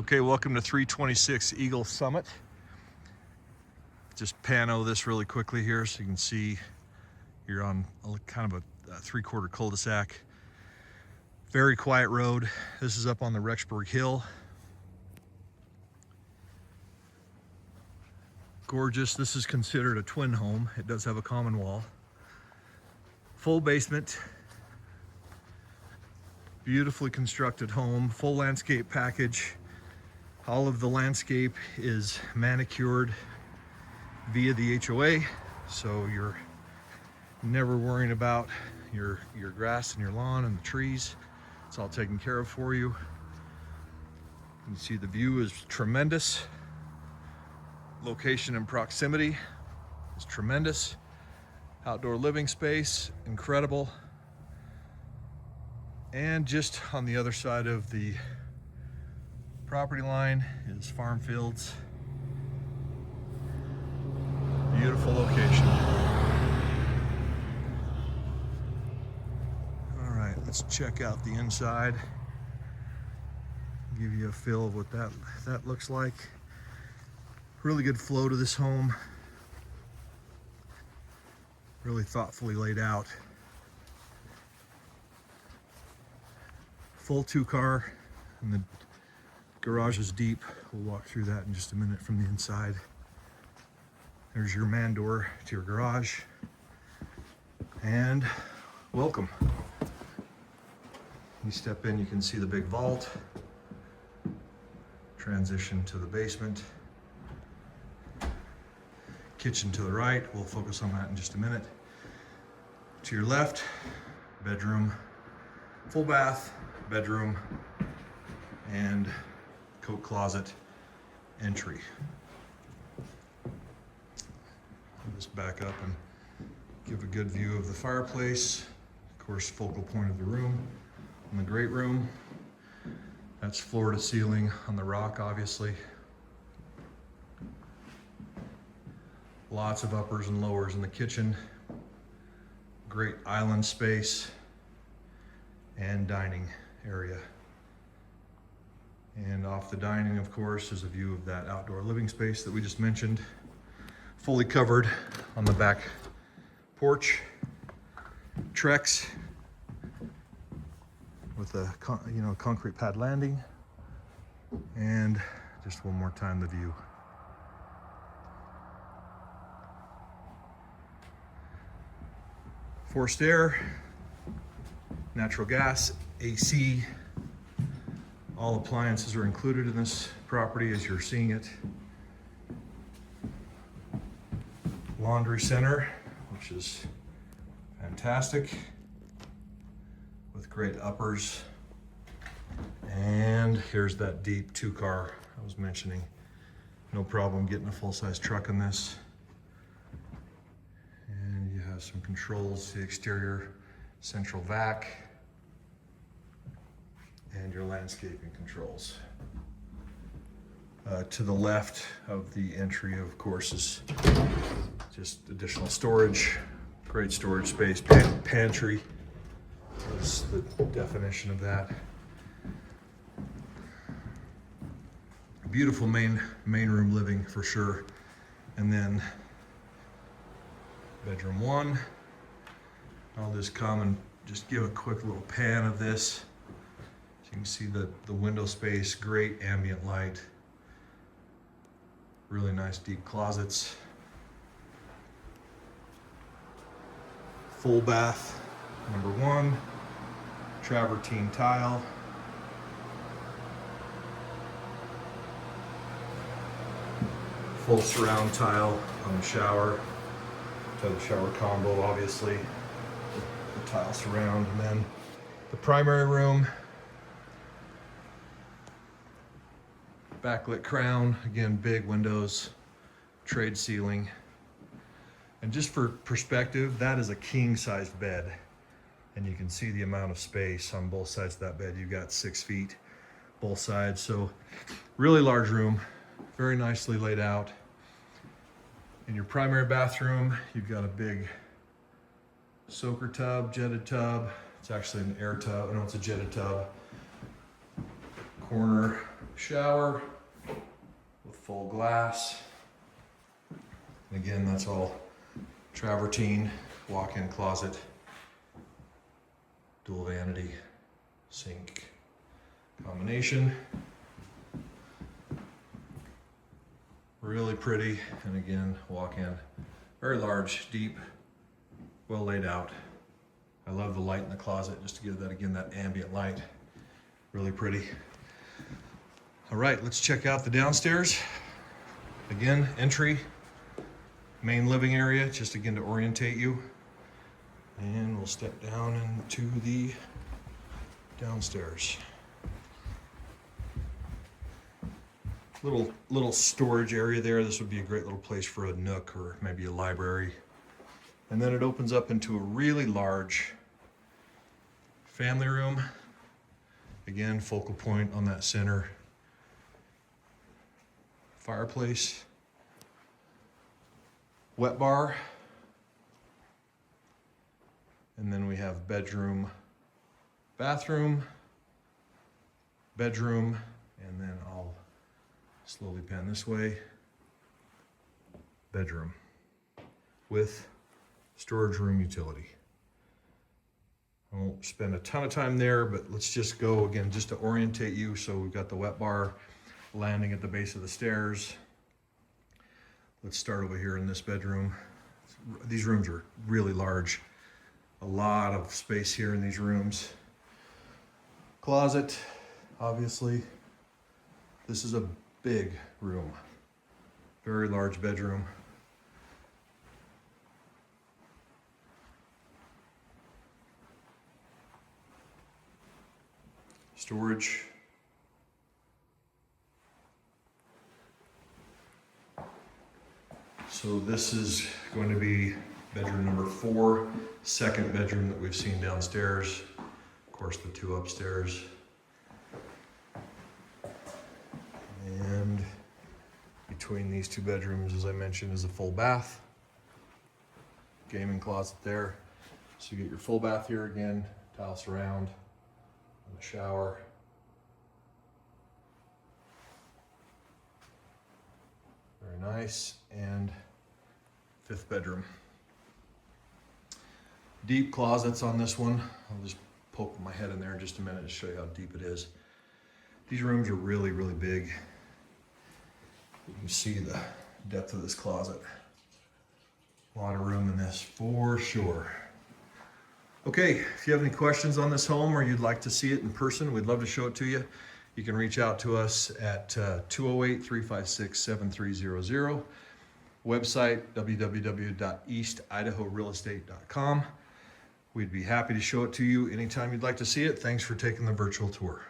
Okay, welcome to 326 Eagle Summit. Just pano this really quickly here so you can see you're on kind of a three-quarter cul-de-sac. Very quiet road. This is up on the Rexburg hill. Gorgeous. This is considered a twin home. It does have a common wall. Full basement. Beautifully constructed home. Full landscape package. All of the landscape is manicured via the HOA, so you're never worrying about your grass and your lawn and the trees. It's all taken care of for you. You can see the view is tremendous. Location and proximity is tremendous. Outdoor living space, incredible. And just on the other side of the property line is farm fields. Beautiful location. All right, let's check out the inside. Give you a feel of what that looks like. Really good flow to this home. Really thoughtfully laid out. Full two-car, and the garage is deep. We'll walk through that in just a minute from the inside. There's your man door to your garage. And welcome. You step in, you can see the big vault. Transition to the basement. Kitchen to the right. We'll focus on that in just a minute. To your left, bedroom, full bath, bedroom, and coat closet entry. I'll just back up and give a good view of the fireplace. Of course, focal point of the room. And the great room, that's floor to ceiling on the rock, obviously. Lots of uppers and lowers in the kitchen. Great island space and dining area. And off the dining, of course, is a view of that outdoor living space that we just mentioned. Fully covered on the back porch. Trex with a concrete pad landing. And just one more time, the view. Forced air, natural gas, AC. All appliances are included in this property as you're seeing it. Laundry center, which is fantastic, with great uppers. And here's that deep two-car I was mentioning. No problem getting a full-size truck in this. And you have some controls to the exterior, central vac, and your landscaping controls. To the left of the entry, of course, is just additional storage. Great storage space. Pantry is the definition of that. Beautiful main room living for sure. And then bedroom one. I'll just come and just give a quick little pan of this. You can see the window space, great ambient light. Really nice deep closets. Full bath, number one. Travertine tile. Full surround tile on the shower. To the shower combo, obviously. The tile surround, and then the primary room. Backlit crown, again, big windows, trade ceiling. And just for perspective, that is a king-sized bed. And you can see the amount of space on both sides of that bed. You've got 6 feet, both sides. So really large room, very nicely laid out. In your primary bathroom, you've got a big soaker tub, jetted tub. It's actually an air tub, no, it's a jetted tub. corner shower with full glass. And again, that's all travertine, walk-in closet, dual vanity, sink combination. Really pretty, and again, walk-in, very large, deep, well laid out. I love the light in the closet, just to give that, again, that ambient light. Really pretty. All right, let's check out the downstairs. Again, entry, main living area, just again to orientate you. And we'll step down into the downstairs. Little storage area there. This would be a great little place for a nook or maybe a library. And then it opens up into a really large family room. Again, focal point on that center fireplace. Wet bar. And then we have bedroom, bathroom, bedroom, and then I'll slowly pan this way. Bedroom with storage room utility. I won't spend a ton of time there, but let's just go again just to orientate you. So we've got the wet bar landing at the base of the stairs. Let's start over here in this bedroom. These rooms are really large. A lot of space here in these rooms. Closet, obviously. This is a big room. Very large bedroom. Storage. So this is going to be bedroom number 4, second bedroom that we've seen downstairs. Of course, the 2 upstairs. And between these 2 bedrooms, as I mentioned, is a full bath. Gaming closet there. So you get your full bath here again, tile surround, and a shower. Very nice. And 5th bedroom. Deep closets on this one. I'll just poke my head in there in just a minute to show you how deep it is. These rooms are really, really big. You can see the depth of this closet. A lot of room in this for sure. Okay, if you have any questions on this home or you'd like to see it in person, we'd love to show it to you. You can reach out to us at 208-356-7300. Website, www.eastidahorealestate.com. We'd be happy to show it to you anytime you'd like to see it. Thanks for taking the virtual tour.